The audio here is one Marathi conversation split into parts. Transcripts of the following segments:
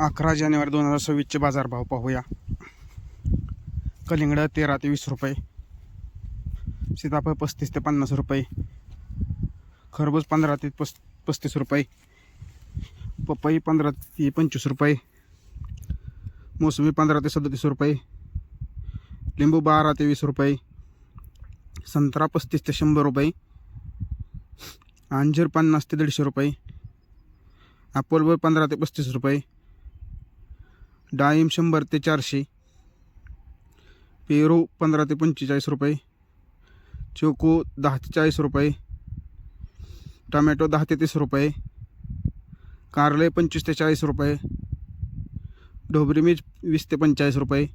11 जानेवारी 2026चे बाजारभाव पाहूया. कलिंगड 13 ते 20 रुपये, सीताफळ 35 ते 50 रुपये, खरबूज 15 ते 35 रुपये, पपई 15 ते 25 रुपये, मोसंबी 15 ते 37 रुपये, लिंबू 12 ते 20 रुपये, संत्रा 35 ते 100 रुपये, अंजीर 50 ते 150 रुपये, ॲपल 15 ते 35 रुपये, डाळिंब 100 ते 400, पेरू 15 ते 45 रुपये, चिकू 10 ते 40 रुपये, टमॅटो 10 ते 30 रुपये, कारले 25 ते 40 रुपये, ढोबरी मिर्च 20 ते 45 रुपये,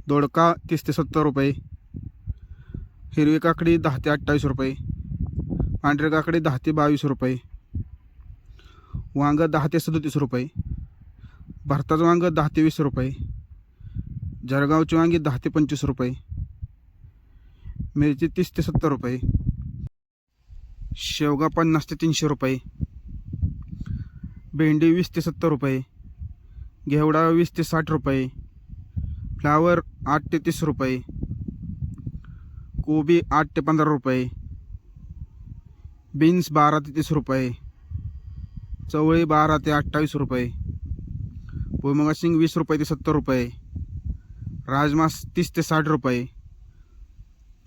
दोडका 30 ते 70 रुपये, हिरवी काकडी 10 ते 28 रुपये, पांढरी काकडी 10 ते 22 रुपये, वांग 10 ते 37 रुपये, भारताचं वांग 10 ते 20 रुपये, जळगावची वांगी 10 ते 25 रुपये, मिरची 30 ते 70 रुपये, शेवगा 50 ते 300 रुपये, भेंडी 20 ते 70 रुपये, घेवडा 20 ते 60 रुपये, फ्लावर 8 ते 30 रुपये, कोबी 8 ते 15 रुपये, बीन्स 12 ते 30 रुपये, चवळी 12 ते 28 रुपये, भुईमुगाची शेंग 20 रुपये ते 70 रुपये, राजमा 30 ते 60 रुपये,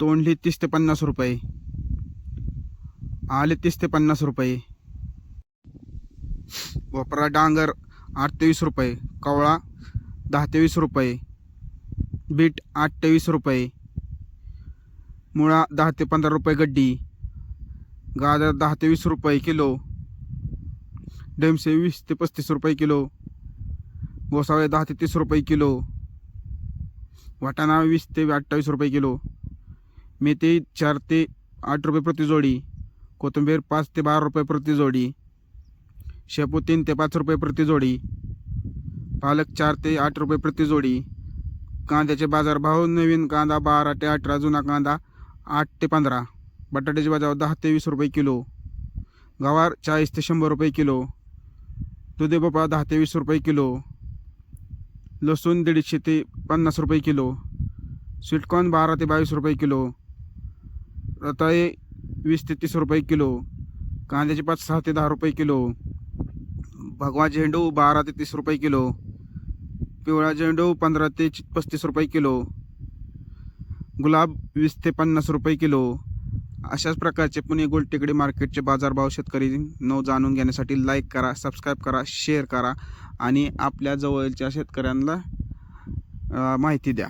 तोंडली 30 ते 50 रुपये, आले 30 ते 50 रुपये, भोपळा डांगर 8 ते 20 रुपये, कवळा 10 ते 20 रुपये, बीट 8 ते 20 रुपये, मुळा 10 ते 15 रुपये गड्डी, गाजर 10 ते 20 रुपये किलो, डेमसे 20 ते 35 रुपये किलो, गोसावळे 10 ते 30 रुपये किलो, वाटाणा 20 ते 28 रुपये किलो, मेथी 4 ते 8 रुपये प्रति जोडी, कोथिंबीर 5 ते 12 रुपये प्रति जोडी, शेपू 3 ते 5 रुपये प्रति जोडी, पालक 4 ते 8 रुपये प्रति जोडी, कांद्याचे बाजारभाव नवीन कांदा 12 ते 18, जुना कांदा 8 ते 15, बटाट्याचे बाजार 10 ते 20 रुपये किलो, गवार 40 ते 100 रुपये किलो, दुधी भोपळा 10 ते 20 रुपये किलो, लसूण 150 ते 50 रुपये किलो, स्वीटकॉर्न 12 ते 22 रुपये किलो, रताळे 20 ते 30 रुपये किलो, कांद्याचे पात 6 ते 10 रुपये किलो, भगवा झेंडू 12 ते 30 रुपये किलो, पिवळा झेंडू 15 ते 35 रुपये किलो, गुलाब 20 ते 50 रुपये किलो. अशाच प्रकारचे पुणे गोलटेकडी मार्केटचे बाजारभाव शेतकरी जाणून घेण्यासाठी लाईक करा, सबस्क्राईब करा, शेअर करा आणि आपल्या जवळच्या शेतकऱ्यांना माहिती द्या.